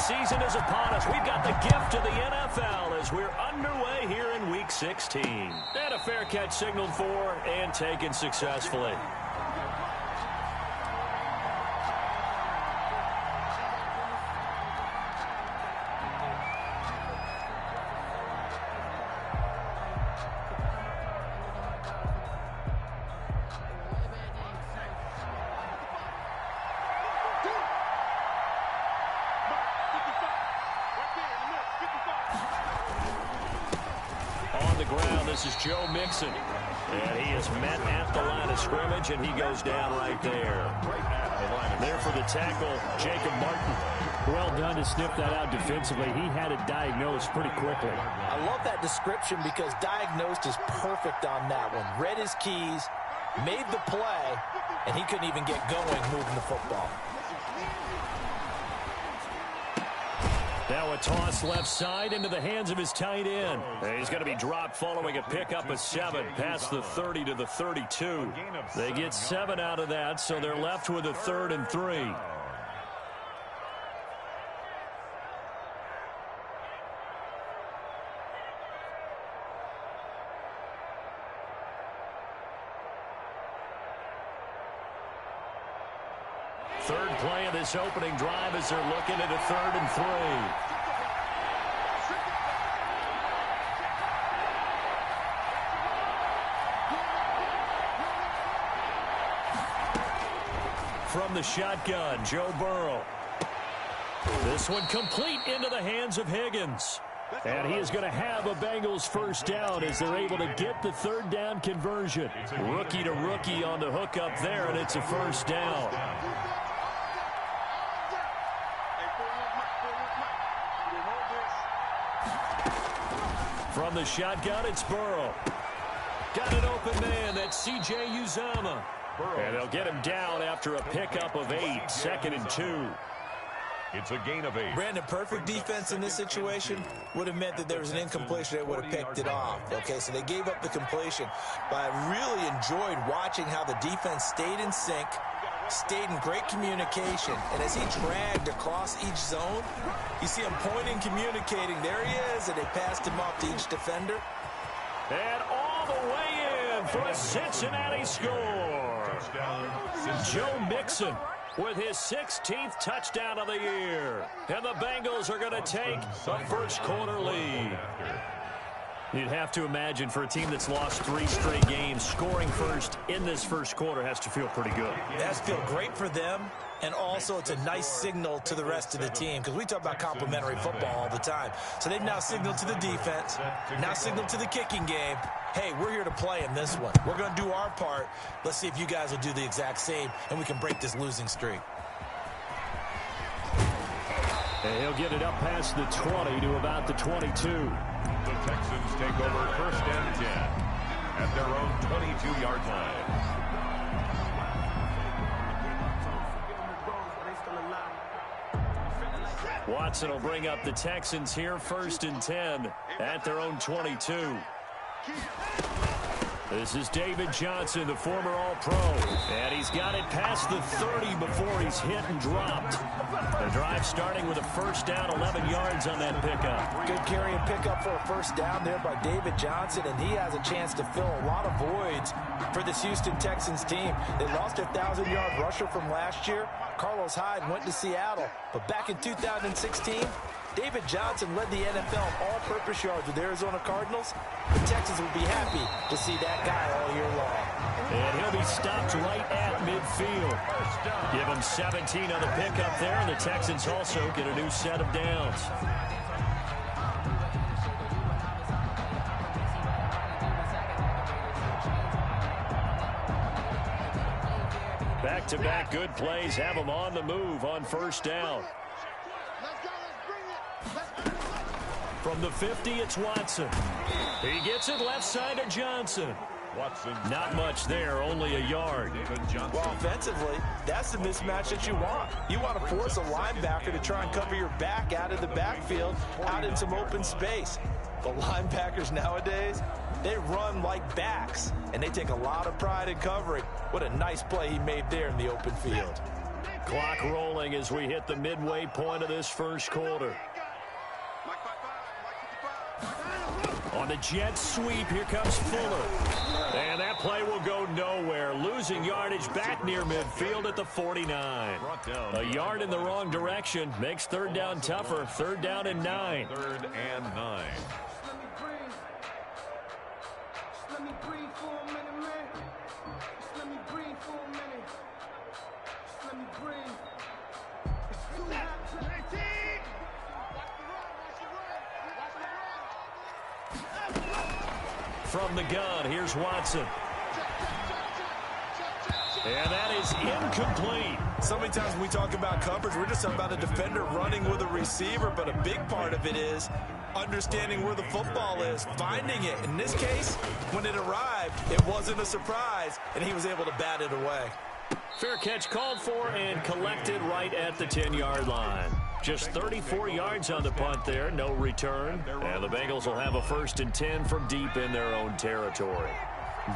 season is upon us. We've got the gift of the NFL as we're underway here in Week 16. And a fair catch signaled for and taken successfully. This is Joe Mixon, and he is met at the line of scrimmage, and he goes down right there. There for the tackle, Jacob Martin. Well done to sniff that out defensively. He had it diagnosed pretty quickly. I love that description because diagnosed is perfect on that one. Read his keys, made the play, and he couldn't even get going moving the football. Now a toss left side into the hands of his tight end. He's going to be dropped following a pickup of 7 past the 30 to the 32. They get 7 out of that, so they're left with a 3rd and 3. Third play of this opening drive as they're looking at a 3rd and 3. From the shotgun, Joe Burrow. This one complete into the hands of Higgins. And he is going to have a Bengals first down as they're able to get the 3rd down conversion. Rookie to rookie on the hook up there, and it's a first down. From the shotgun, it's Burrow. Got an open man. That's C.J. Uzomah. And they'll get him down after a pickup of 8, 2nd and 2. It's a gain of 8. Brandon, perfect defense in this situation would have meant that there was an incompletion that would have picked it off. Okay, so they gave up the completion. But I really enjoyed watching how the defense stayed in sync, stayed in great communication. And as he dragged across each zone, you see him pointing, communicating. There he is, and they passed him off to each defender. And all the way in for a Cincinnati score. Joe Mixon with his 16th touchdown of the year. And the Bengals are going to take a first quarter lead. You'd have to imagine for a team that's lost 3 straight games, scoring first in this first quarter has to feel pretty good. It has to feel great for them, and also it's a nice signal to the rest of the team because we talk about complimentary football all the time. So they've now signaled to the defense, now signaled to the kicking game, hey, we're here to play in this one. We're going to do our part. Let's see if you guys will do the exact same, and we can break this losing streak. And he'll get it up past the 20 to about the 22. The Texans take over 1st and 10 at their own 22-yard line. Watson will bring up the Texans here 1st and 10 at their own 22. This is David Johnson, the former All-Pro. And he's got it past the 30 before he's hit and dropped. The drive starting with a first down, 11 yards on that pickup. Good carry and pickup for a first down there by David Johnson, and he has a chance to fill a lot of voids for this Houston Texans team. They lost their 1,000-yard rusher from last year. Carlos Hyde went to Seattle, but back in 2016, David Johnson led the NFL in all-purpose yards with Arizona Cardinals. The Texans will be happy to see that guy all year long. And he'll be stopped right at midfield. Give him 17 on the pickup there, and the Texans also get a new set of downs. Back-to-back good plays have them on the move on first down. From the 50, it's Watson. He gets it left side to Johnson. Watson. Not much there, only a yard. Well, offensively, that's the mismatch that you want. You want to force a linebacker to try and cover your back out of the backfield, out in some open space. The linebackers nowadays, they run like backs, and they take a lot of pride in covering. What a nice play he made there in the open field. Clock rolling as we hit the midway point of this first quarter. On the jet sweep, here comes Fuller. And that play will go nowhere. Losing yardage back near midfield at the 49. A yard in the wrong direction makes third down tougher. Third down and 9. Third and 9. Let me breathe for a minute, man. Just let me breathe for a minute. Just let me breathe. It's too hot to From the gun, here's Watson. And that is incomplete. So many times when we talk about coverage, we're just about a defender running with a receiver, but a big part of it is understanding where the football is, finding it. In this case, when it arrived, it wasn't a surprise, and he was able to bat it away. Fair catch called for and collected right at the 10-yard line. Just 34 yards on the punt there, no return. And the Bengals will have a 1st and 10 from deep in their own territory.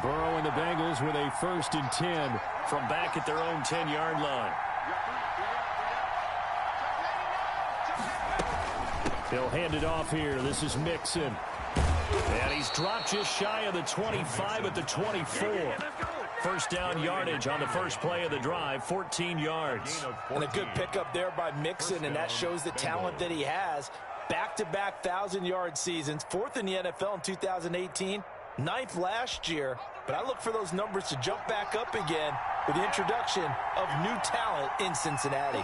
Burrow and the Bengals with a 1st and 10 from back at their own 10-yard line. They'll hand it off here. This is Mixon. And he's dropped just shy of the 25 at the 24. First down yardage on the first play of the drive, 14 yards. And a good pickup there by Mixon, and that shows the talent that he has. Back-to-back 1,000-yard seasons, 4th in the NFL in 2018, 9th last year. But I look for those numbers to jump back up again with the introduction of new talent in Cincinnati.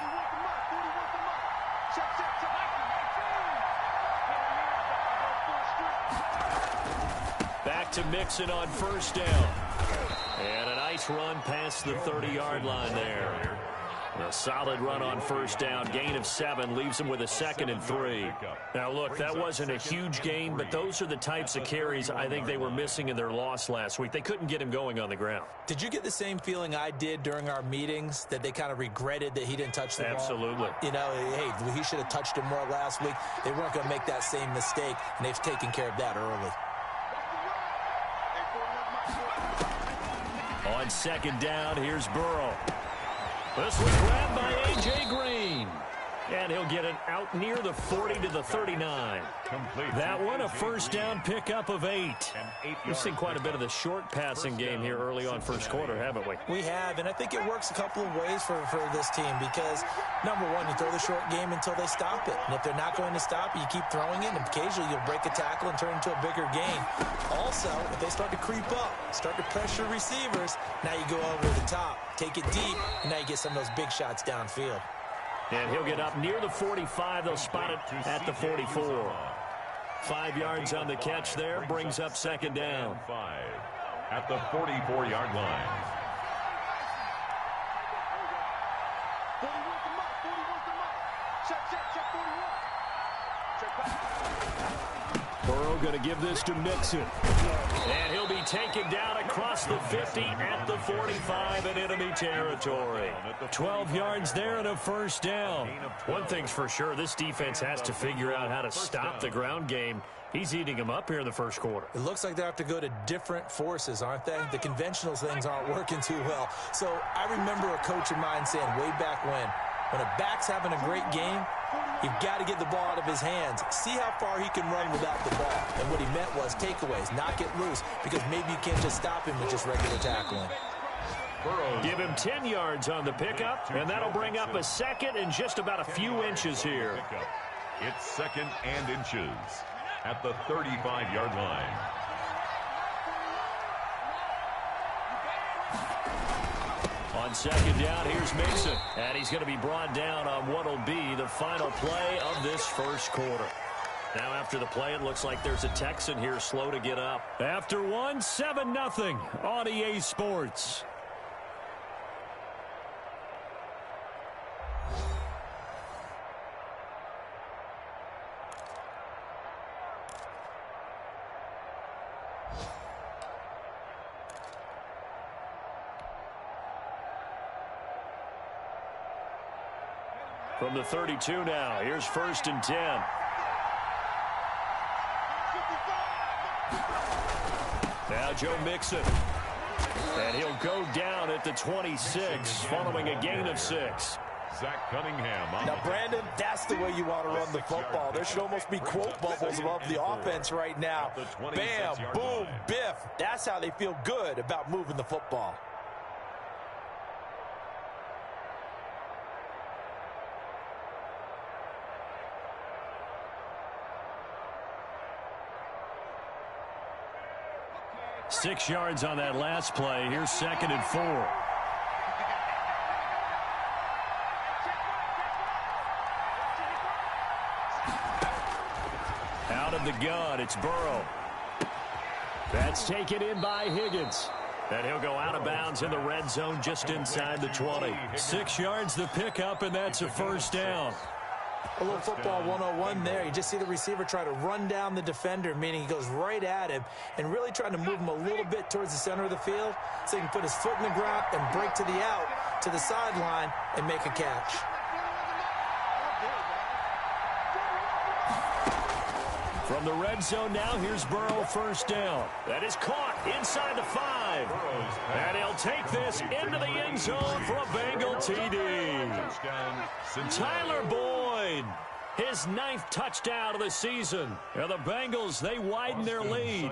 Back to Mixon on first down. And a nice run past the 30-yard line there. A solid run on first down. Gain of 7 leaves him with a 2nd and 3. Now, look, that wasn't a huge gain, but those are the types of carries I think they were missing in their loss last week. They couldn't get him going on the ground. Did you get the same feeling I did during our meetings, that they kind of regretted that he didn't touch the ball? Absolutely. You know, hey, he should have touched it more last week. They weren't going to make that same mistake, and they've taken care of that early. On second down, here's Burrow. This was grabbed by A.J. Green. And he'll get it out near the 40 to the 39. That one, a first down pickup of 8. We've seen quite a bit of the short passing game here early on first quarter, haven't we? We have, and I think it works a couple of ways for this team because, number one, you throw the short game until they stop it. And if they're not going to stop it, you keep throwing it, and occasionally you'll break a tackle and turn into a bigger gain. Also, if they start to creep up, start to pressure receivers, now you go over the top, take it deep, and now you get some of those big shots downfield. And he'll get up near the 45. They'll spot it at the 44. 5 yards on the catch there. Brings up second down. 5 at the 44-yard line. Burrow going to give this to Mixon. And he'll be taken down across the 50 at the 45 in enemy territory. 12 yards there and a first down. One thing's for sure, this defense has to figure out how to stop the ground game. He's eating them up here in the first quarter. It looks like they have to go to different forces, aren't they? The conventional things aren't working too well. So I remember a coach of mine saying way back when a back's having a great game, you've got to get the ball out of his hands. See how far he can run without the ball. And what he meant was takeaways, knock it loose, because maybe you can't just stop him with just regular tackling. Give him 10 yards on the pickup, and that'll bring up a second and just about a few inches here. It's second and inches at the 35-yard line. On second down, here's Mixon. And he's going to be brought down on what will be the final play of this first quarter. Now after the play, it looks like there's a Texan here slow to get up. After one, 7-0 on EA Sports. From the 32 now, here's 1st and 10. Now Joe Mixon. And he'll go down at the 26 following a gain of 6. Zach Cunningham. Now, Brandon, that's the way you want to run the football. There should almost be quote bubbles above the offense right now. Bam, boom, biff. That's how they feel good about moving the football. Six yards on that last play. Here's 2nd and 4. Out of the gun, it's Burrow. That's taken in by Higgins. And he'll go out of bounds in the red zone just inside the 20. 6 yards the pickup, and that's a first down. A little football 101 there. You just see the receiver try to run down the defender, meaning he goes right at him and really trying to move him a little bit towards the center of the field so he can put his foot in the ground and break to the out, to the sideline, and make a catch. From the red zone now, here's Burrow, first down. That is caught inside the 5. And he'll take this into the end zone for a Bengal TD. Tyler Boyd, his 9th touchdown of the season. And the Bengals, they widen their lead.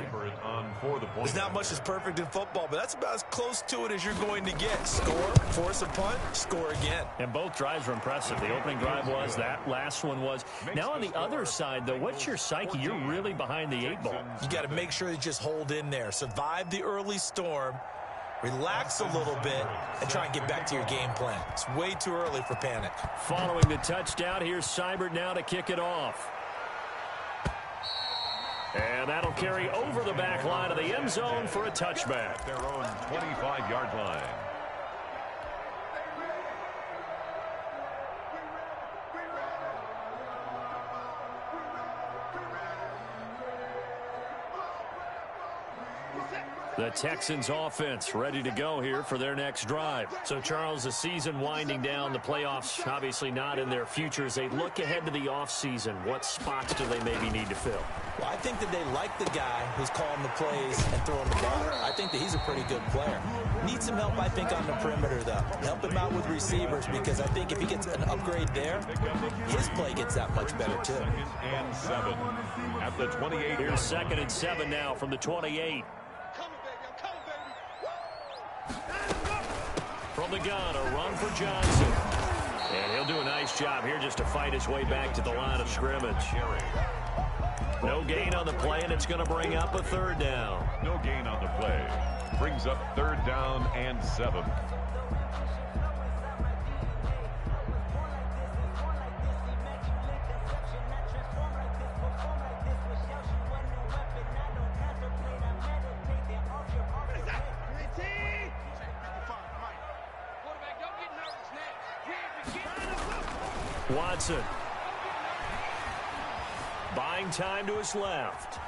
There's not much that's perfect in football, but that's about as close to it as you're going to get. Score, force a punt, score again. And both drives were impressive. The opening drive was, that last one was. Now on the other side, though, what's your psyche? You're really behind the 8 ball. You got to make sure you just hold in there. Survive the early storm. Relax a little bit and try and get back to your game plan. It's way too early for panic. Following the touchdown, here's Seibert now to kick it off. And that'll carry over the back line of the end zone for a touchback. Their own 25-yard line. The Texans offense ready to go here for their next drive. So, Charles, the season winding down, the playoffs obviously not in their future. As they look ahead to the offseason, what spots do they maybe need to fill? Well, I think that they like the guy who's calling the plays and throwing the ball. I think that he's a pretty good player. Needs some help, I think, on the perimeter, though. Help him out with receivers, because I think if he gets an upgrade there, his play gets that much better, too. 2nd and 7 at the 28. Here's 2nd and 7 now from the 28. From the gun, a run for Johnson. And he'll do a nice job here just to fight his way back to the line of scrimmage. No gain on the play, and it's going to bring up a 3rd down. No gain on the play. Brings up 3rd down and 7. Watson. Buying time to his left.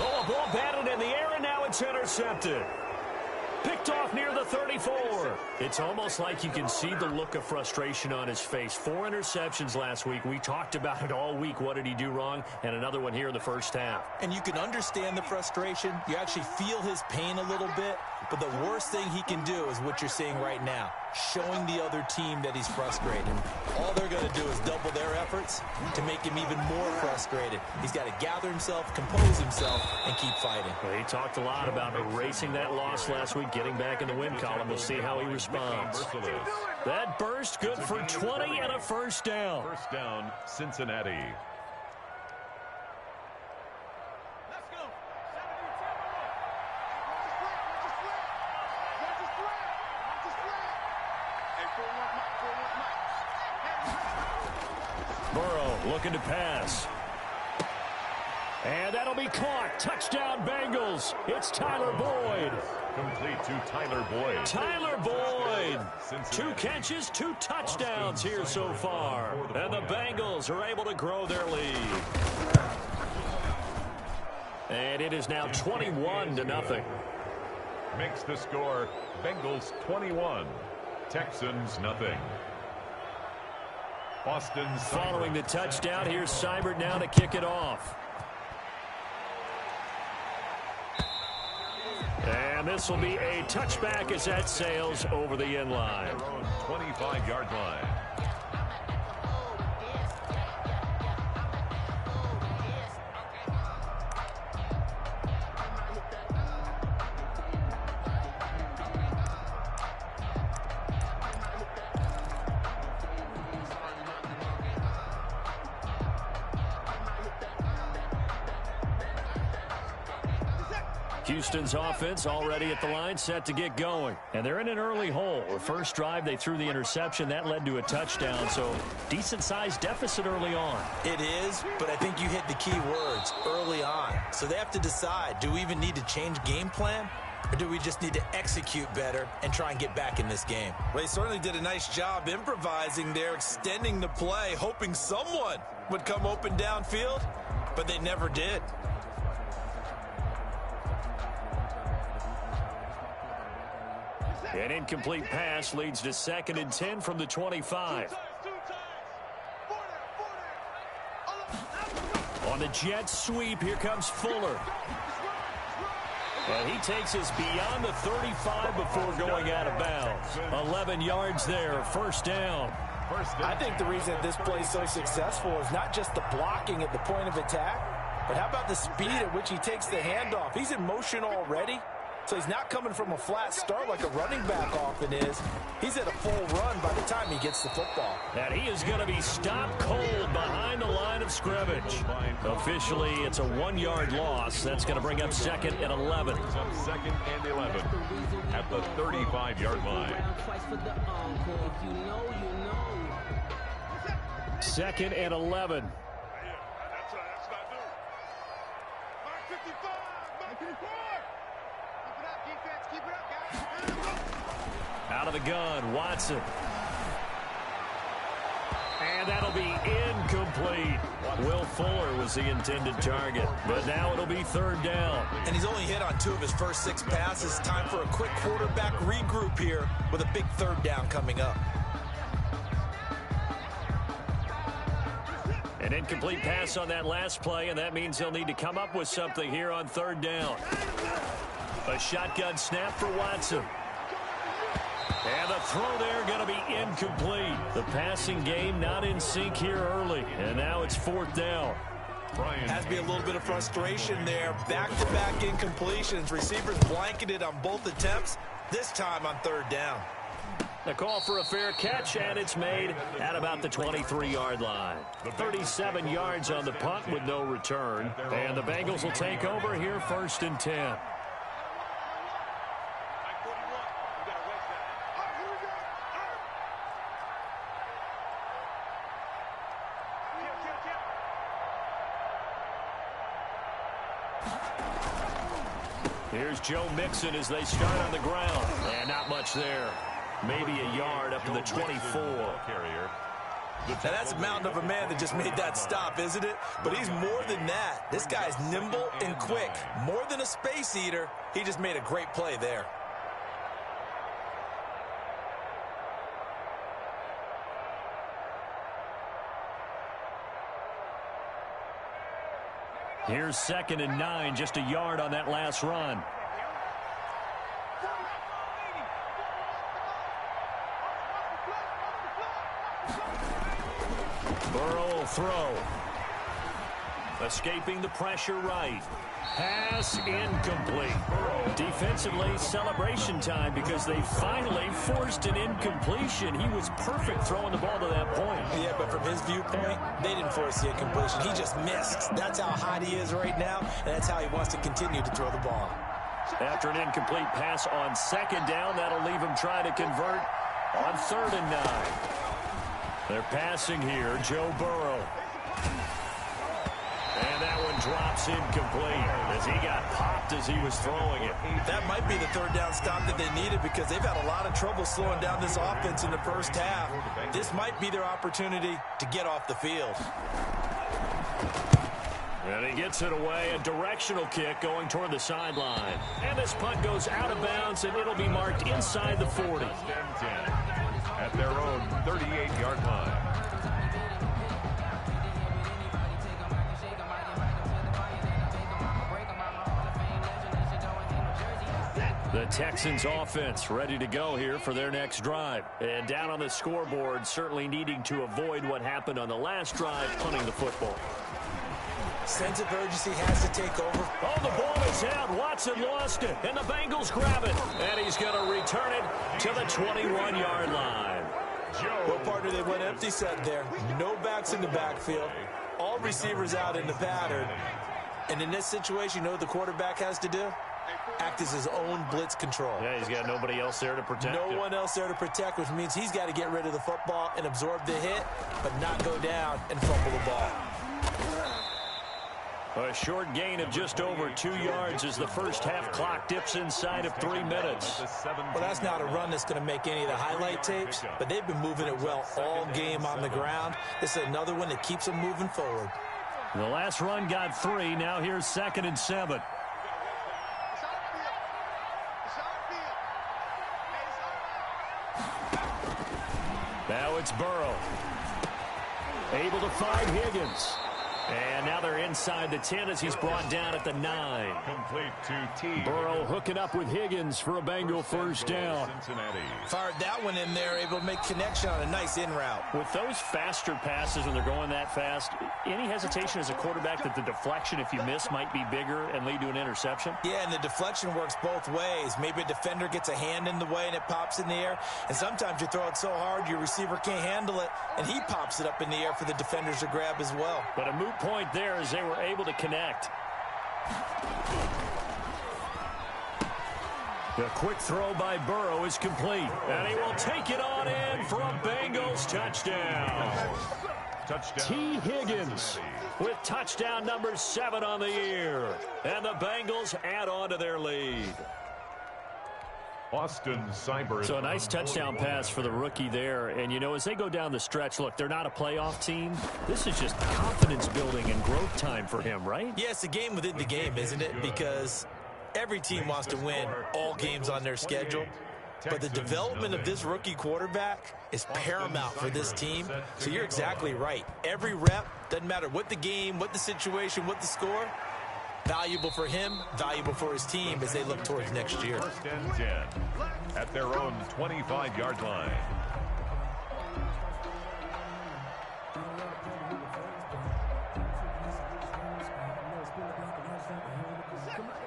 Oh, a ball batted in the air, and now it's intercepted. Picked off near the 34. It's almost like you can see the look of frustration on his face. 4 interceptions last week. We talked about it all week. What did he do wrong? And another one here in the first half. And you can understand the frustration. You actually feel his pain a little bit. But the worst thing he can do is what you're seeing right now, showing the other team that he's frustrated. All they're going to do is double their efforts to make him even more frustrated. He's got to gather himself, compose himself, and keep fighting. Well, he talked a lot about erasing that loss last week, getting back in the win column. We'll see how he responds. That burst good for 20 and a first down. First down, Cincinnati. Burrow looking to pass. And that'll be caught. Touchdown, Bengals. It's Tyler Boyd. Complete to Tyler Boyd. Tyler Boyd. 2 catches, 2 touchdowns here so far. And the Bengals are able to grow their lead. And it is now 21-0. Makes the score Bengals 21, Texans nothing. Austin following the touchdown. Here's Seibert now to kick it off. And And this will be a touchback as that sails over the end line. 25-yard line. Houston's offense already at the line, set to get going. And they're in an early hole. The first drive, they threw the interception. That led to a touchdown, so decent-sized deficit early on. It is, but I think you hit the key words, early on. So they have to decide, do we even need to change game plan? Or do we just need to execute better and try and get back in this game? Well, they certainly did a nice job improvising there, extending the play, hoping someone would come open downfield, but they never did. An incomplete pass leads to 2nd and 10 from the 25. On the jet sweep, here comes Fuller. And he takes us beyond the 35 before going out of bounds. 11 yards there, first down. I think the reason this play is so successful is not just the blocking at the point of attack, but how about the speed at which he takes the handoff? He's in motion already. So he's not coming from a flat start like a running back often is. He's at a full run by the time he gets the football. And he is going to be stopped cold behind the line of scrimmage. Officially, it's a 1-yard loss. That's going to bring up 2nd and 11. 2nd and 11 at the 35-yard line. 2nd and 11. Out of the gun, Watson. And that'll be incomplete. Will Fuller was the intended target, but now it'll be 3rd down. And he's only hit on 2 of his first 6 passes. Time for a quick quarterback regroup here with a big 3rd down coming up. An incomplete pass on that last play, and that means he'll need to come up with something here on 3rd down. A shotgun snap for Watson. And the throw there going to be incomplete. The passing game not in sync here early. And now it's 4th down. Has to be a little bit of frustration there. Back-to-back incompletions. Receivers blanketed on both attempts. This time on 3rd down. The call for a fair catch, and it's made at about the 23-yard line. 37 yards on the punt with no return. And the Bengals will take over here 1st and 10. Here's Joe Mixon as they start on the ground. And not much there. Maybe a yard up to the 24. Now that's a mountain of a man that just made that stop, isn't it? But he's more than that. This guy's nimble and quick. More than a space eater. He just made a great play there. Here's 2nd and 9, just a yard on that last run. Burrow will throw. Escaping the pressure right. Pass incomplete. Defensively, celebration time because they finally forced an incompletion. He was perfect throwing the ball to that point. Yeah, but from his viewpoint, they didn't force the incompletion. He just missed. That's how hot he is right now, and that's how he wants to continue to throw the ball. After an incomplete pass on 2nd down, that'll leave him trying to convert on 3rd and 9. They're passing here, Joe Burrow. And that one drops incomplete as he got popped as he was throwing it. That might be the 3rd down stop that they needed because they've had a lot of trouble slowing down this offense in the first half. This might be their opportunity to get off the field. And he gets it away, a directional kick going toward the sideline. And this punt goes out of bounds, and it'll be marked inside the 40. At their own 38-yard line. The Texans offense ready to go here for their next drive. And down on the scoreboard, certainly needing to avoid what happened on the last drive, punting the football. Sense of urgency has to take over. Oh, the ball is out. Watson lost it, and the Bengals grab it. And he's going to return it to the 21-yard line. Well, partner, they went empty set there. No backs in the backfield. All receivers out in the pattern. And in this situation, you know what the quarterback has to do? Act as his own blitz control. Yeah, he's got nobody else there to protect him. No one else there to protect, which means he's got to get rid of the football and absorb the hit, but not go down and fumble the ball. A short gain of just over 2 yards as the first half clock dips inside of 3 minutes. Well, that's not a run that's going to make any of the highlight tapes, but they've been moving it well all game on the ground. This is another one that keeps them moving forward. The last run got 3. Now here's 2nd and 7. Now it's Burrow. Able to find Higgins. And now they're inside the 10 as he's brought down at the 9. Complete to T. Burrow hooking up with Higgins for a Bengal first down. Cincinnati. Fired that one in there, able to make connection on a nice in route. With those faster passes when they're going that fast, any hesitation as a quarterback that the deflection, if you miss, might be bigger and lead to an interception? Yeah, and the deflection works both ways. Maybe a defender gets a hand in the way and it pops in the air. And sometimes you throw it so hard your receiver can't handle it, and he pops it up in the air for the defenders to grab as well. But a moot point there as they were able to connect. The quick throw by Burrow is complete. And he will take it on in for a Bengals touchdown. T. Higgins with touchdown number 7 on the year. And the Bengals add on to their lead. Austin Seibert. So a nice touchdown pass for the rookie there. And, you know, as they go down the stretch, look, they're not a playoff team. This is just confidence building and growth time for him, right? Yeah, it's a game within the game, isn't it? Because every team wants to win all games on their schedule. But the development of this rookie quarterback is paramount for this team. So you're exactly right. Every rep, doesn't matter what the game, what the situation, what the score, valuable for him, valuable for his team as they look towards next year. 1st and 10 at their own 25-yard line.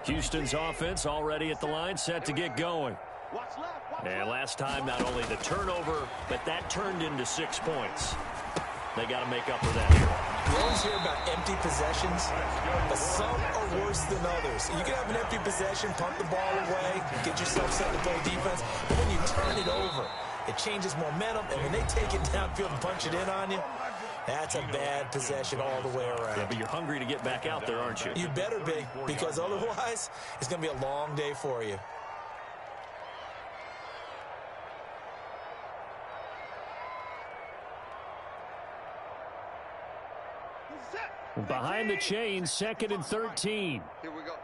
Houston's offense already at the line, set to get going. And last time, not only the turnover, but that turned into 6 points. They got to make up for that here. You always hear about empty possessions, but some are worse than others. You can have an empty possession, punt the ball away, get yourself set to play defense, but when you turn it over, it changes momentum, and when they take it downfield and punch it in on you, that's a bad possession all the way around. Yeah, but you're hungry to get back out there, aren't you? You better be, because otherwise, it's going to be a long day for you. Behind the chains, 2nd and 13. Here we go.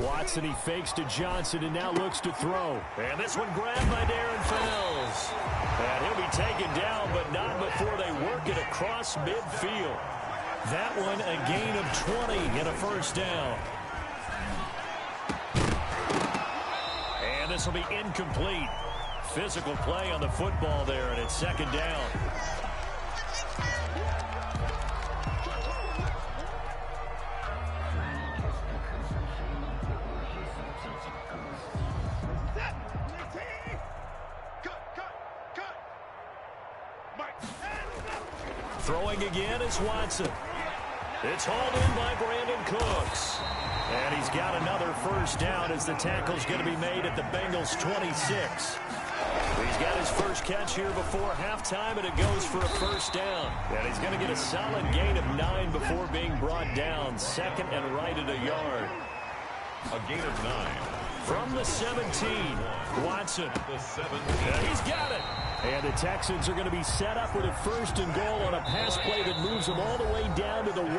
Watson, he fakes to Johnson and now looks to throw. And this one grabbed by Darren Fells. And he'll be taken down, but not before they work it across midfield. That one a gain of 20 and a first down. And this will be incomplete. Physical play on the football there, and it's 2nd down. Throwing again is Watson. It's hauled in by Brandon Cooks. And he's got another first down as the tackle's going to be made at the Bengals 26. He's got his first catch here before halftime, and it goes for a first down. And he's going to get a solid gain of 9 before being brought down. 2nd and right at a yard. A gain of 9. From the 17, Watson. The 17. And he's got it. And the Texans are going to be set up with a 1st and goal on a pass play that moves them all the way down to the 1.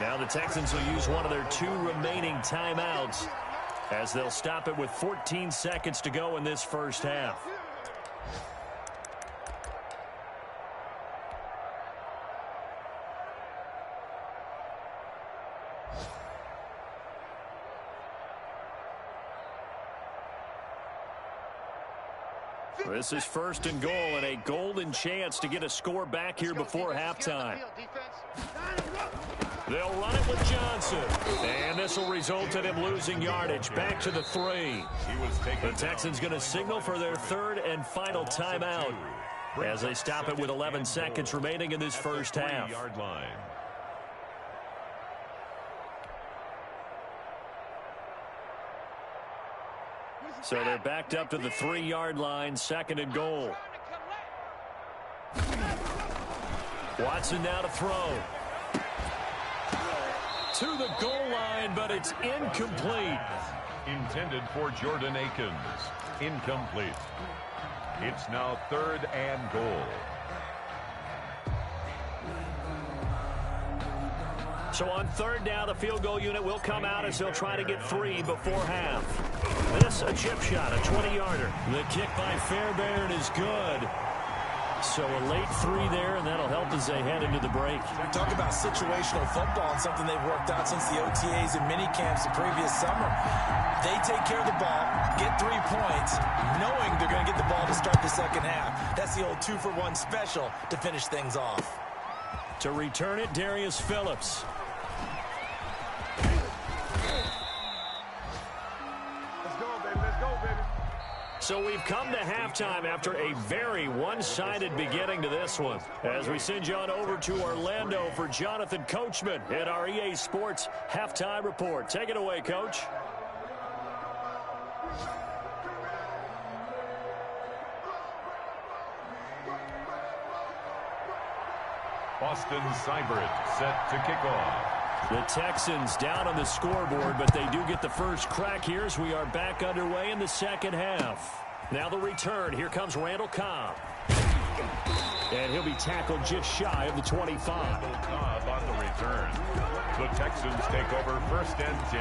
Now the Texans will use one of their 2 remaining timeouts as they'll stop it with 14 seconds to go in this first half. This is 1st and goal and a golden chance to get a score back here before halftime. They'll run it with Johnson. And this will result in him losing yardage. Back to the 3. The Texans going to signal for their 3rd and final timeout as they stop it with 11 seconds remaining in this first half. Yard line. So they're backed up to the 3-yard line, 2nd and goal. Watson now to throw. To the goal line, but it's incomplete. Intended for Jordan Akins. Incomplete. It's now 3rd and goal. So on 3rd down, the field goal unit will come out as they'll try to get 3 before half. This, a chip shot, a 20-yarder. The kick by Fairbairn is good. So a late 3 there, and that'll help as they head into the break. Talk about situational football and something they've worked out since the OTAs and mini camps the previous summer. They take care of the ball, get 3 points, knowing they're going to get the ball to start the second half. That's the old 2-for-1 special to finish things off. To return it, Darius Phillips. So we've come to halftime after a very one-sided beginning to this one. As we send you on over to Orlando for Jonathan Coachman at our EA Sports Halftime Report. Take it away, Coach. Austin Seibert set to kick off. The Texans down on the scoreboard, but they do get the first crack here as we are back underway in the second half. Now the return. Here comes Randall Cobb. And he'll be tackled just shy of the 25. Cobb on the return. The Texans take over 1st and 10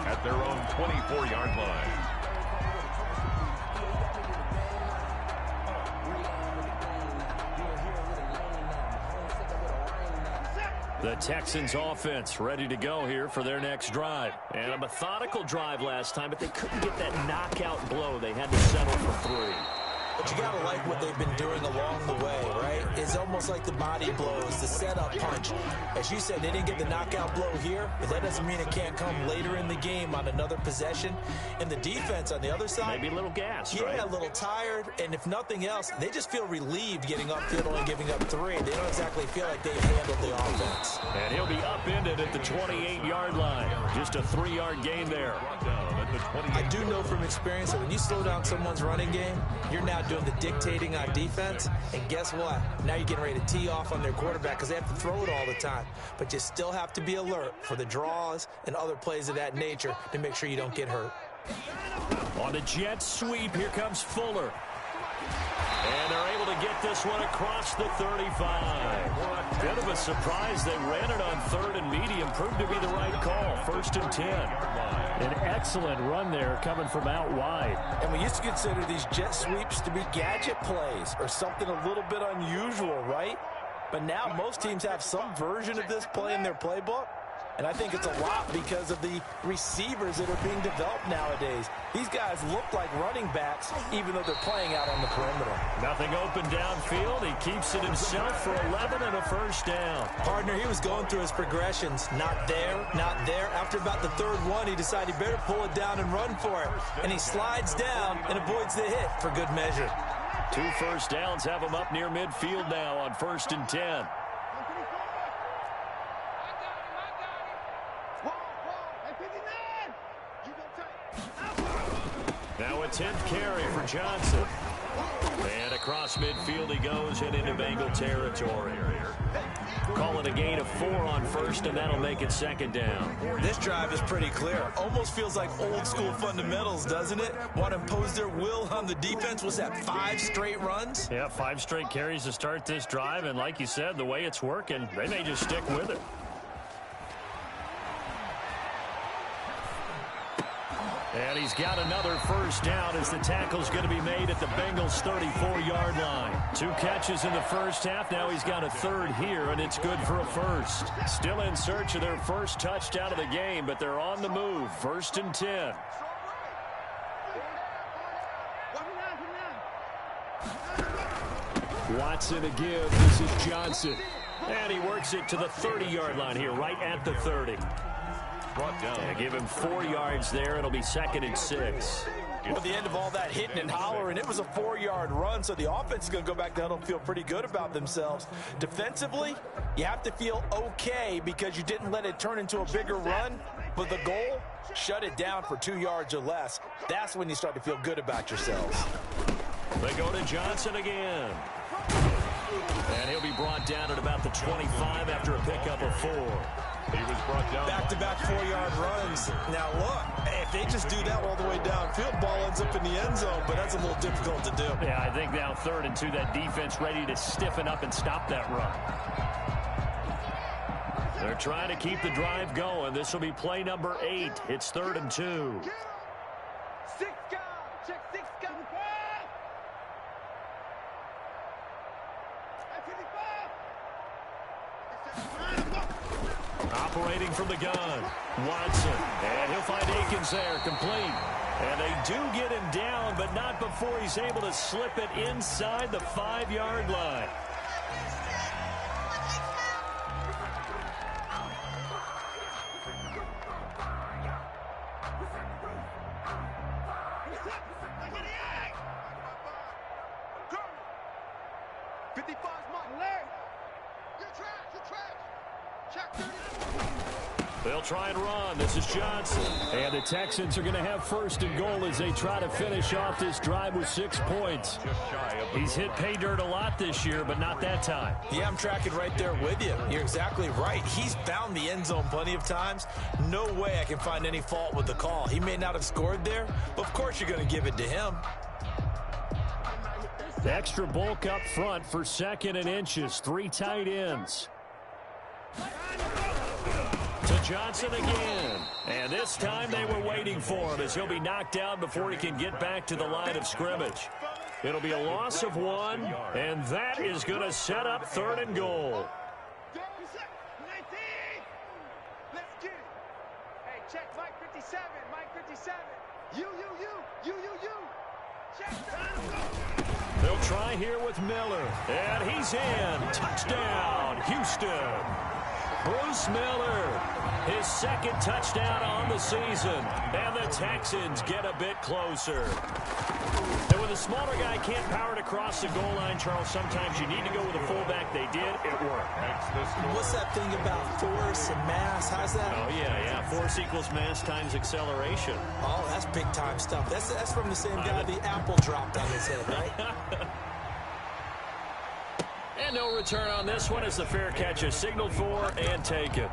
at their own 24-yard line. The Texans offense ready to go here for their next drive. And a methodical drive last time, but they couldn't get that knockout blow. They had to settle for 3. But you got to like what they've been doing along the way, right? It's almost like the body blows, the setup punch. As you said, they didn't get the knockout blow here, but that doesn't mean it can't come later in the game on another possession. And the defense on the other side, maybe a little gas, yeah, right? a little tired. And if nothing else, they just feel relieved getting upfield and giving up 3. They don't exactly feel like they've handled the offense. And he'll be upended at the 28-yard line. Just a 3-yard gain there. I do know from experience that when you slow down someone's running game, you're now doing the dictating on defense. And guess what? Now you're getting ready to tee off on their quarterback because they have to throw it all the time. But you still have to be alert for the draws and other plays of that nature to make sure you don't get hurt. On the jet sweep, here comes Fuller. And they're able to get this one across the 35. Bit of a surprise. They ran it on 3rd and medium. Proved to be the right call. 1st and 10. An excellent run there coming from out wide. And we used to consider these jet sweeps to be gadget plays or something a little bit unusual, right? But now most teams have some version of this play in their playbook. And I think it's a lot because of the receivers that are being developed nowadays. These guys look like running backs, even though they're playing out on the perimeter. Nothing open downfield. He keeps it himself for 11 and a 1st down. Partner, he was going through his progressions. Not there, not there. After about the 3rd one, he decided he better pull it down and run for it. And he slides down and avoids the hit for good measure. 2 first downs have him up near midfield now on 1st and 10. Now a 10th carry for Johnson. And across midfield he goes and into Bengal territory. Call it a gain of 4 on 1st, and that'll make it 2nd down. This drive is pretty clear. Almost feels like old school fundamentals, doesn't it? Want to impose their will on the defense. Was that 5 straight runs? Yeah, 5 straight carries to start this drive, and like you said, the way it's working, they may just stick with it. And he's got another 1st down as the tackle's going to be made at the Bengals' 34-yard line. 2 catches in the first half. Now he's got a 3rd here, and it's good for a 1st. Still in search of their first touchdown of the game, but they're on the move. 1st and 10. Watson to give. This is Johnson. And he works it to the 30-yard line here, right at the 30. Brought down. Yeah, give him 4 yards there. It'll be 2nd and 6. At the end of all that hitting and hollering, it was a 4-yard run, so the offense is going to go back down and feel pretty good about themselves. Defensively, you have to feel okay because you didn't let it turn into a bigger run, but the goal, shut it down for 2 yards or less. That's when you start to feel good about yourselves. They go to Johnson again. And he'll be brought down at about the 25 after a pickup of 4. He was brought down. Back-to-back 4-yard runs. Now, look, if they just do that all the way downfield, ball ends up in the end zone, but that's a little difficult to do. Yeah, I think now 3rd and 2, that defense ready to stiffen up and stop that run. They're trying to keep the drive going. This will be play number 8. It's 3rd and 2. 6 guys. Check 6 guys. Operating from the gun, Watson. And he'll find Akins there, complete. And they do get him down, but not before he's able to slip it inside the 5-yard line. They'll try and run. This is Johnson. And the Texans are going to have 1st and goal as they try to finish off this drive with 6 points. He's hit pay dirt a lot this year, but not that time. Yeah, I'm tracking right there with you. You're exactly right. He's found the end zone plenty of times. No way I can find any fault with the call. He may not have scored there, but of course you're going to give it to him. Extra bulk up front for 2nd and inches. 3 tight ends. To Johnson again. And this time they were waiting for him as he'll be knocked down before he can get back to the line of scrimmage. It'll be a loss of 1, and that is going to set up 3rd and goal. Let's get it. Hey, check Mike 57. Mike 57. You. Check. They'll try here with Miller. And he's in. Touchdown, Houston. Bruce Miller, his 2nd touchdown on the season. And the Texans get a bit closer. And when the smaller guy can't power it across the goal line, Charles, sometimes you need to go with a fullback. They did. It worked. What's that thing about force and mass? How's that? Oh, yeah. Force equals mass times acceleration. Oh, that's big-time stuff. That's from the same guy the apple dropped on his head, right? And no return on this one as the fair catch is signaled for and taken.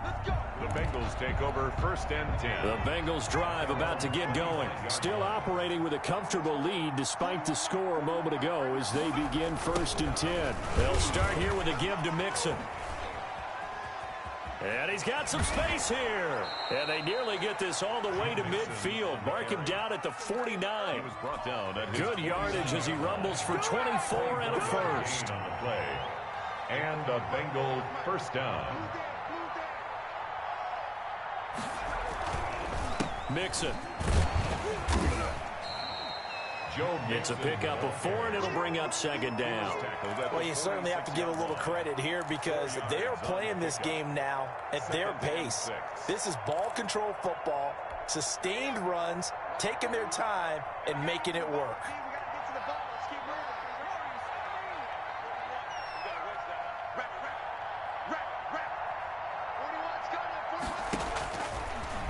The Bengals take over 1st and 10. The Bengals drive about to get going. Still operating with a comfortable lead despite the score a moment ago as they begin 1st and 10. They'll start here with a give to Mixon. And he's got some space here. And they nearly get this all the way to midfield. Mark him down at the 49. He was brought down at Good yardage as he rumbles for 24 and a 1st. On the play. And a Bengal 1st down. Mixon. Joe It's a pickup of 4, and it'll bring up 2nd down. Well, you certainly have to give a little credit here because they are playing this game now at their pace. This is ball control football, sustained runs, taking their time, and making it work.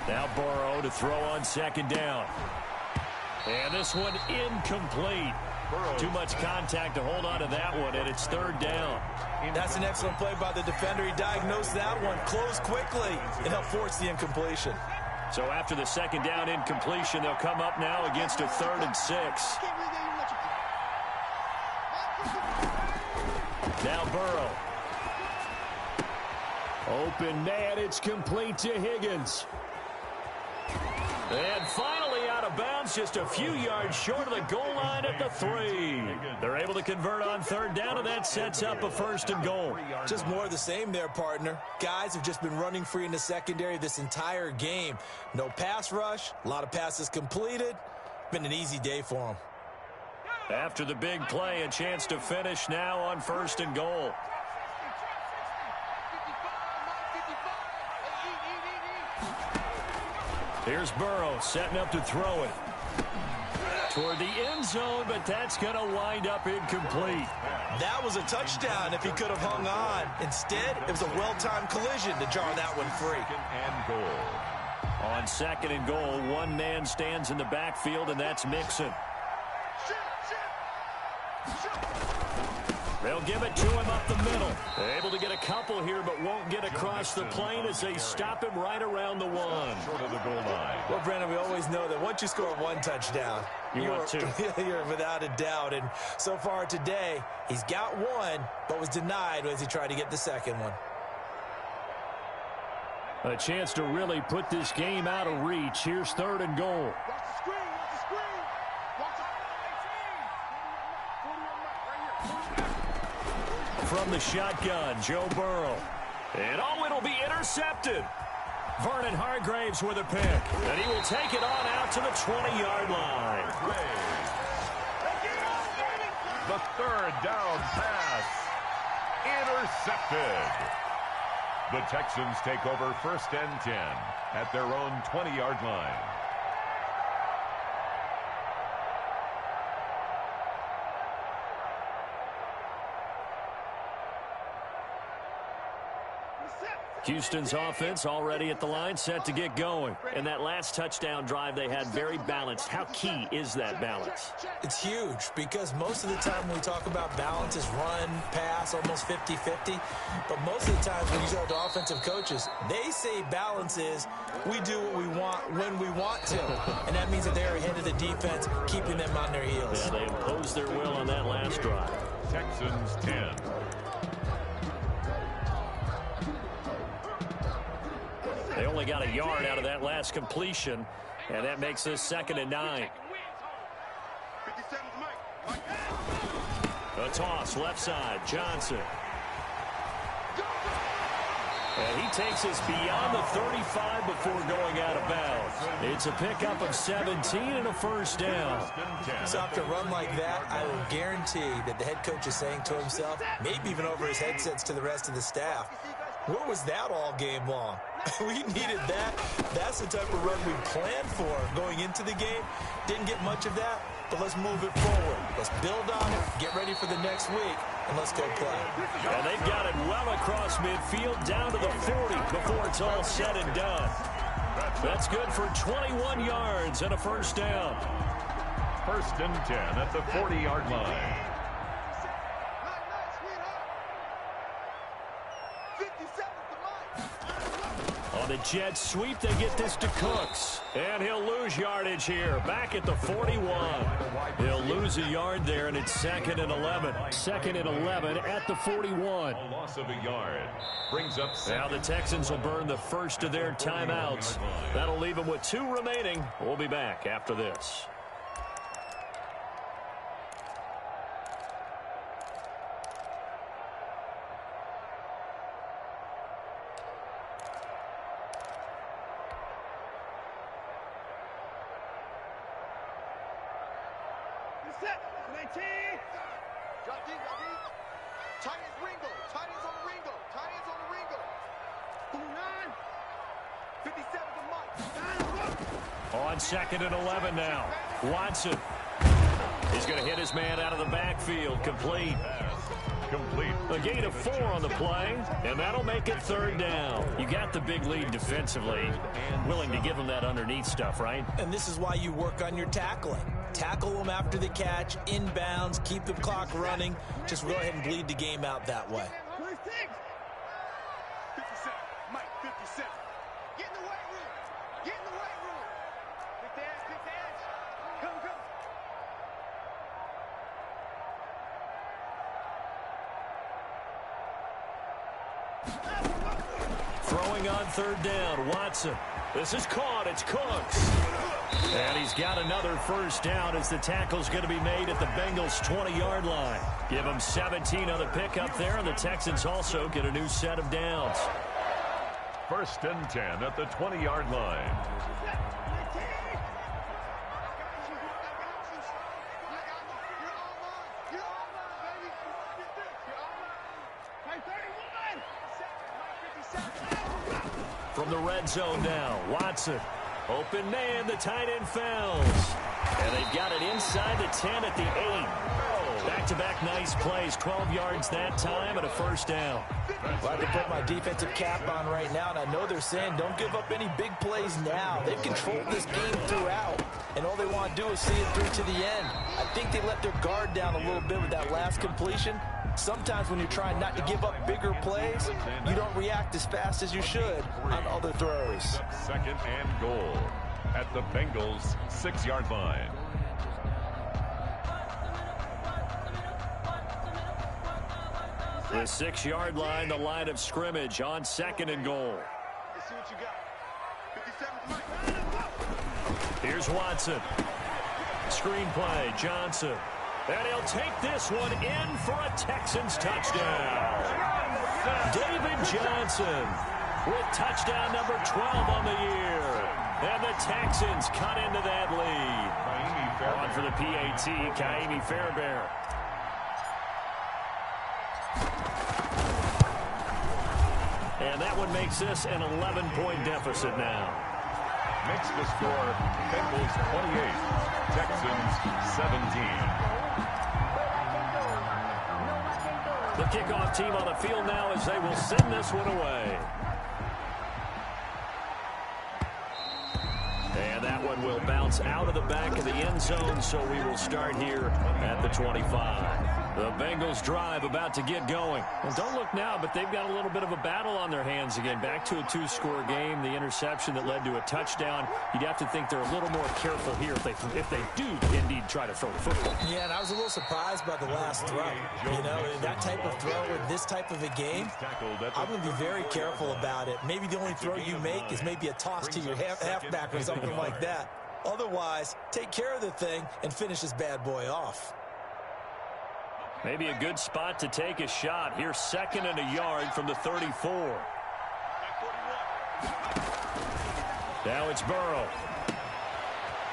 Now Burrow to throw on 2nd down. And this one incomplete. Too much contact to hold on to that one, and it's 3rd down. That's an excellent play by the defender. He diagnosed that one, closed quickly, and helped force the incompletion. So after the 2nd down incompletion, they'll come up now against a 3rd and 6. Now Burrow. Open man, it's complete to Higgins. And finally out of bounds, just a few yards short of the goal line at the 3. They're able to convert on 3rd down, and that sets up a 1st and goal. Just more of the same there, partner. Guys have just been running free in the secondary this entire game. No pass rush, a lot of passes completed. Been an easy day for them. After the big play, a chance to finish now on 1st and goal. Here's Burrow setting up to throw it toward the end zone, but that's going to wind up incomplete. That was a touchdown if he could have hung on. Instead, it was a well-timed collision to jar that one free. And goal. On 2nd and goal, one man stands in the backfield, and that's Mixon. They'll give it to him up the middle. Able to get a couple here, but won't get across the plane as they stop him right around the 1. Short of the goal line. Well, Brandon, we always know that once you score one touchdown, you're without a doubt. And so far today, he's got one, but was denied as he tried to get the second one. A chance to really put this game out of reach. Here's 3rd and goal. From the shotgun, Joe Burrow. And it'll be intercepted. Vernon Hargreaves with a pick. And he will take it on out to the 20-yard line. The 3rd down pass. Intercepted. The Texans take over 1st and 10 at their own 20-yard line. Houston's offense already at the line, set to get going. And that last touchdown drive they had very balanced. How key is that balance? It's huge because most of the time when we talk about balance is run, pass, almost 50-50. But most of the times when you talk to offensive coaches, they say balance is we do what we want when we want to. And that means that they're ahead of the defense, keeping them on their heels. Yeah, they imposed their will on that last drive. Texans 10. They only got a yard out of that last completion, and that makes this 2nd and 9. A toss, left side, Johnson. And he takes us beyond the 35 before going out of bounds. It's a pickup of 17 and a 1st down. So after a run like that, I will guarantee that the head coach is saying to himself, maybe even over his headsets to the rest of the staff, where was that all game long? We needed that. That's the type of run we planned for going into the game. Didn't get much of that, but let's move it forward. Let's build on it, get ready for the next week, and let's go play. And they've got it well across midfield, down to the 40 before it's all said and done. That's good for 21 yards and a 1st down. 1st and 10 at the 40-yard line. On the jet sweep, they get this to Cooks. And he'll lose yardage here. Back at the 41. He'll lose a yard there, and it's 2nd and 11. 2nd and 11 at the 41. A loss of a yard brings up. Now the Texans will burn the first of their timeouts. That'll leave them with 2 remaining. We'll be back after this. On 2nd and 11 now. Watson. He's going to hit his man out of the backfield. Complete. A gain of 4 on the play, and that'll make it 3rd down. You got the big lead defensively. Willing to give them that underneath stuff, right? And this is why you work on your tackling. Tackle them after the catch, inbounds, keep the clock running. Just go ahead and bleed the game out that way. 57, Mike, 57. Get in the weight room. Get in the weight room. Big dance, big dance. Come, come. Throwing on 3rd down, Watson. This is caught. It's Cooks. And he's got another 1st down as the tackle's going to be made at the Bengals' 20-yard line. Give them 17 on the pickup there, and the Texans also get a new set of downs. 1st and 10 at the 20-yard line. From the red zone now, Watson. Open man, the tight end falls. And they've got it inside the 10 at the 8. Back-to-back nice plays, 12 yards that time and a first down. Glad to put my defensive cap on right now, and I know they're saying don't give up any big plays now. They've controlled this game throughout, and all they want to do is see it through to the end. I think they let their guard down a little bit with that last completion. Sometimes when you're trying not to give up bigger plays, you don't react as fast as you should on other throws. Second and goal at the Bengals' 6-yard line. The 6-yard line, the line of scrimmage on second and goal. Here's Watson. Screen play, Johnson. And he'll take this one in for a Texans touchdown. David Johnson with touchdown number 12 on the year. And the Texans cut into that lead. On for the PAT, Ka'imi Fairbairn. And that one makes this an 11-point deficit now. Makes the score Bengals 28, Texans 17. The kickoff team on the field now as they will send this one away. And that one will bounce out of the back of the end zone, so we will start here at the 25. The Bengals drive about to get going. And don't look now, but they've got a little bit of a battle on their hands again. Back to a 2-score game, the interception that led to a touchdown. You'd have to think they're a little more careful here if they do indeed try to throw the football. Yeah, and I was a little surprised by the last throw. You know, that type of throw in this type of a game, I'm going to be very careful about it. Maybe the only throw you make is maybe a toss to your halfback or something like that. Otherwise, take care of the thing and finish this bad boy off. Maybe a good spot to take a shot. Here's second and a yard from the 34. Now it's Burrow.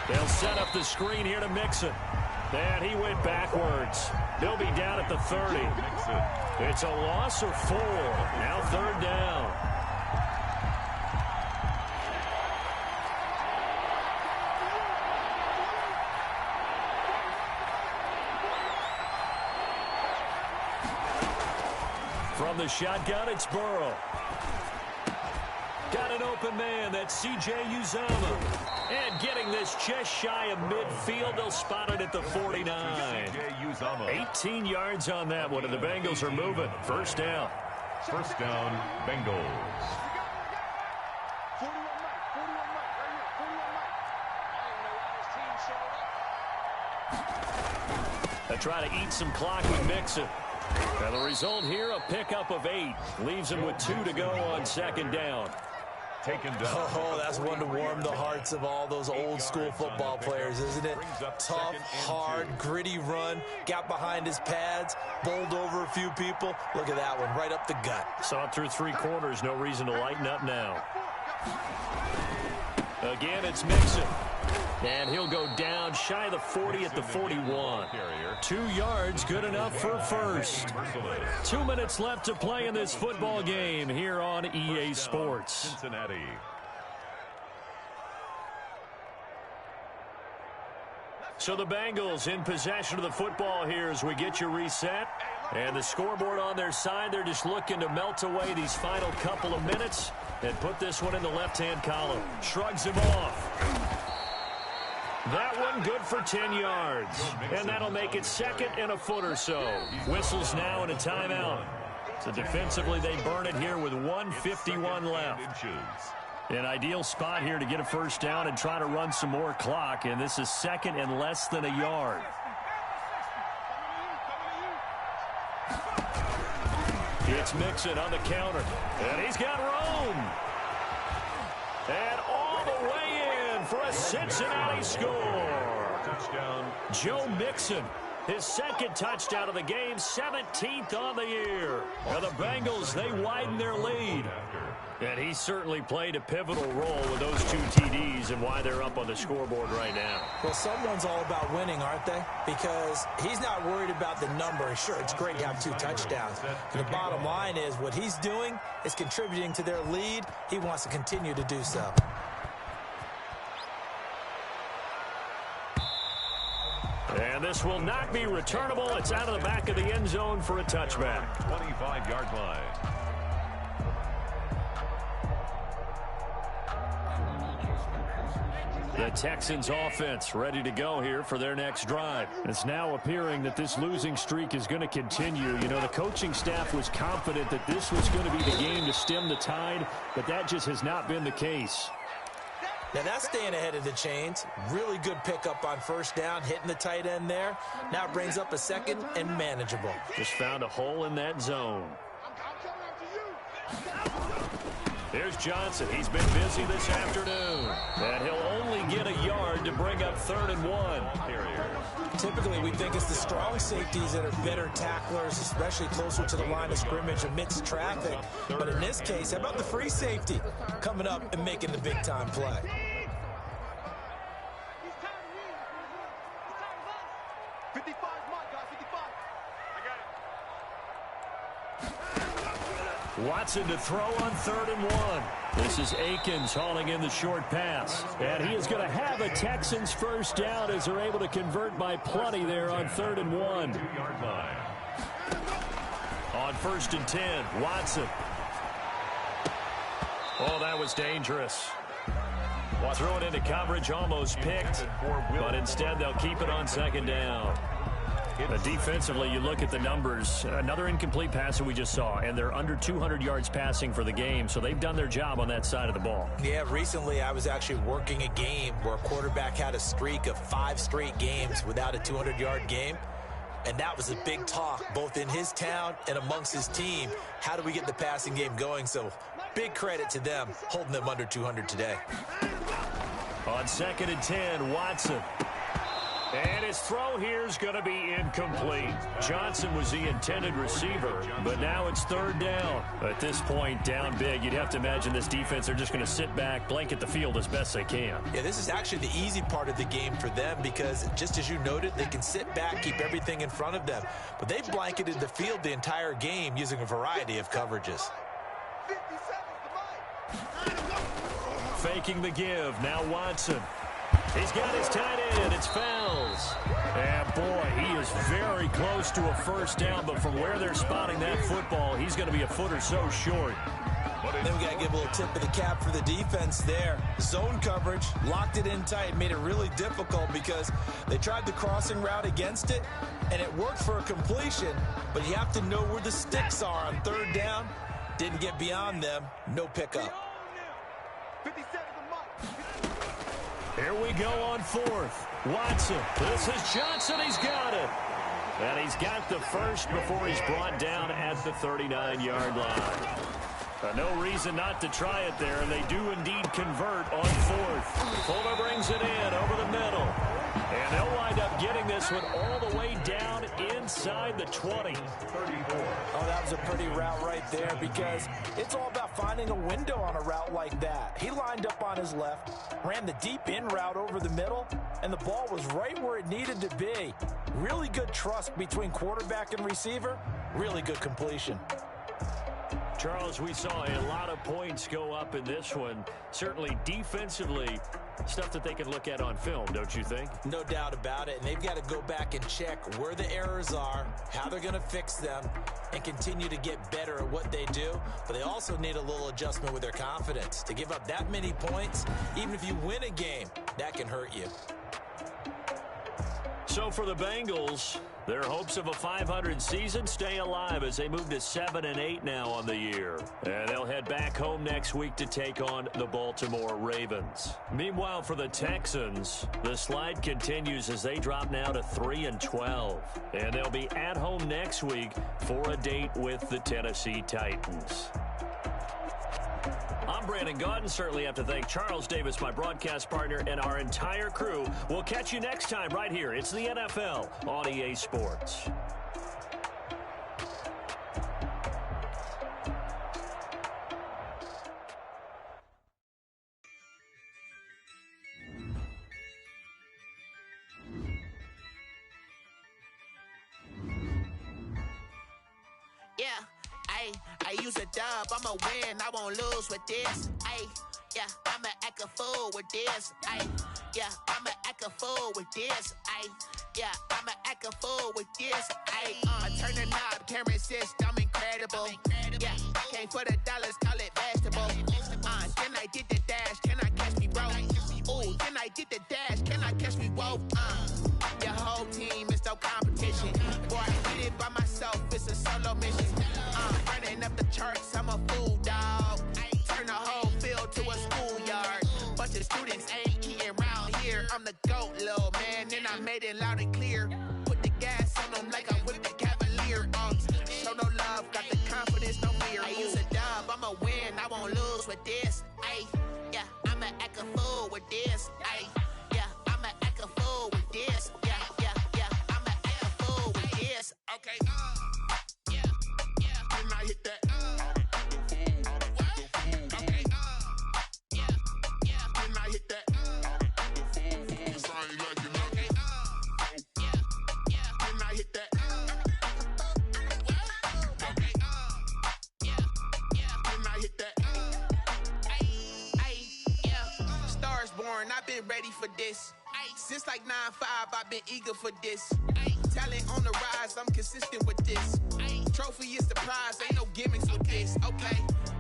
They'll set up the screen here to Mixon. And he went backwards. They'll be down at the 30. It's a loss of 4. Now third down. From the shotgun, it's Burrow. Got an open man. That's C.J. Uzomah. And getting this just shy of midfield. They'll spot it at the 49. 18 yards on that one, and the Bengals are moving. First down. First down, Bengals. They try to eat some clock with Mixon. And the result here, a pickup of 8. Leaves him with 2 to go on second down. Taken down. Oh, that's one to warm the hearts of all those old school football players, isn't it? Tough, hard, gritty run. Got behind his pads, bowled over a few people. Look at that one, right up the gut. Saw it through 3 quarters. No reason to lighten up now. Again, it's Mixon. And he'll go down shy of the 40 at the 41. 2 yards, good enough for a first. 2 minutes left to play in this football game here on EA Sports. Cincinnati. So the Bengals in possession of the football here as we get you reset. And the scoreboard on their side, they're just looking to melt away these final couple of minutes and put this one in the left-hand column. Shrugs him off. That one good for 10 yards. And that'll make it second and a foot or so. Whistles now and a timeout. So defensively, they burn it here with 1:51 left. An ideal spot here to get a first down and try to run some more clock. And this is second and less than a yard. It's Mixon on the counter. And he's got room. And all the way in for a Cincinnati score. Touchdown. Joe Mixon, his second touchdown of the game, 17th on the year. And the Bengals, they widen their lead. And he certainly played a pivotal role with those 2 TDs and why they're up on the scoreboard right now. Well, someone's all about winning, aren't they? Because he's not worried about the number. Sure, it's great to have 2 touchdowns. The bottom line is what he's doing is contributing to their lead. He wants to continue to do so. And this will not be returnable. It's out of the back of the end zone for a touchback. 25-yard line. The Texans offense ready to go here for their next drive. It's now appearing that this losing streak is going to continue. You know, the coaching staff was confident that this was going to be the game to stem the tide, but that just has not been the case. Now that's staying ahead of the chains. Really good pickup on first down, hitting the tight end there. Now it brings up a second and manageable. Just found a hole in that zone. Here's Johnson. He's been busy this afternoon. And he'll only get a yard to bring up 3rd and 1. Typically, we think it's the strong safeties that are better tacklers, especially closer to the line of scrimmage amidst traffic. But in this case, how about the free safety coming up and making the big-time play? Watson to throw on 3rd and 1. This is Akins hauling in the short pass. And he is going to have a Texans first down as they're able to convert by plenty there on 3rd and 1. 2-yard line. On 1st and 10, Watson. Oh, that was dangerous. Throw it into coverage, almost picked. But instead, they'll keep it on 2nd down. Defensively, you look at the numbers. Another incomplete pass that we just saw, and they're under 200 yards passing for the game, so they've done their job on that side of the ball. Yeah, recently I was actually working a game where a quarterback had a streak of 5 straight games without a 200-yard game, and that was a big talk both in his town and amongst his team. How do we get the passing game going? So big credit to them holding them under 200 today. On 2nd and 10, Watson. And his throw here is going to be incomplete. Johnson was the intended receiver, but now it's 3rd down. At this point, down big, you'd have to imagine this defense, they're just going to sit back, blanket the field as best they can. Yeah, this is actually the easy part of the game for them because, just as you noted, they can sit back, keep everything in front of them. But they've blanketed the field the entire game using a variety of coverages. Faking the give, now Watson. He's got his tight end. It's Fells. And, boy, he is very close to a first down, but from where they're spotting that football, he's going to be a foot or so short. Then we got to give a little tip of the cap for the defense there. Zone coverage, locked it in tight, made it really difficult because they tried the crossing route against it, and it worked for a completion, but you have to know where the sticks are on 3rd down. Didn't get beyond them. No pickup. Here we go on 4th. Watson. This is Johnson. He's got it. And he's got the first before he's brought down at the 39-yard line. No reason not to try it there, and they do indeed convert on 4th. Fuller brings it in over the middle. And they'll wind up getting this one all the way down inside the 20. 34. Oh, that was a pretty route right there because it's all about finding a window on a route like that. He lined up on his left, ran the deep in route over the middle, and the ball was right where it needed to be. Really good trust between quarterback and receiver. Really good completion. Charles, we saw a lot of points go up in this one. Certainly defensively, stuff that they can look at on film, don't you think? No doubt about it, and they've got to go back and check where the errors are, how they're going to fix them, and continue to get better at what they do. But they also need a little adjustment with their confidence. To give up that many points, even if you win a game, that can hurt you. So for the Bengals, their hopes of a 500 season stay alive as they move to 7-8 now on the year. And they'll head back home next week to take on the Baltimore Ravens. Meanwhile, for the Texans, the slide continues as they drop now to 3-12. And they'll be at home next week for a date with the Tennessee Titans. I'm Brandon Gaudin. Certainly have to thank Charles Davis, my broadcast partner, and our entire crew. We'll catch you next time right here. It's the NFL on EA Sports. Ayy, I use a dub, I'ma win, I won't lose with this. Ayy, yeah, I'ma act a fool with this. Ayy, yeah, I'ma act a fool with this. Ayy, yeah, I'ma act a fool with this. Ayy, I turn the knob, can't resist, I'm incredible. Yeah, came for the dollars, call it vegetable. Then I did the dash, can I catch me, bro? Ooh, then I did the dash, can I catch me, whoa? Your whole team is no competition. Boy, I did it by myself, it's a solo mission. Running up the charts, I'm a fool, dog. Turn the whole field to a schoolyard. Bunch of students ain't eating round here. I'm the GOAT, little man, and I made it loud and clear. Put the gas on them like I whipped the Cavalier. Show no love, got the confidence, no fear. I use a dub, I'ma win, I won't lose with this. Ay, yeah, I'ma act a fool with this. Ay, yeah, I'ma act a fool with this. Yeah, yeah, yeah, I'ma act a fool with this. Okay, yeah, yeah. Then I hit that. Okay, yeah, yeah. Then I hit that. Okay, yeah, yeah. Then I hit that. Okay, yeah, yeah. Then I hit that. Ay, yeah. Stars born, I've been ready for this. Since like 9-5, I've been eager for this. Talent on the rise, I'm consistent with this. Trophy is the prize, ain't no gimmicks with this. Okay,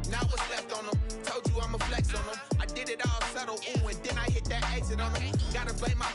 now what's left on them? Told you I'ma flex on them. I did it all subtle, ooh, and then I hit that exit on them. Gotta blame my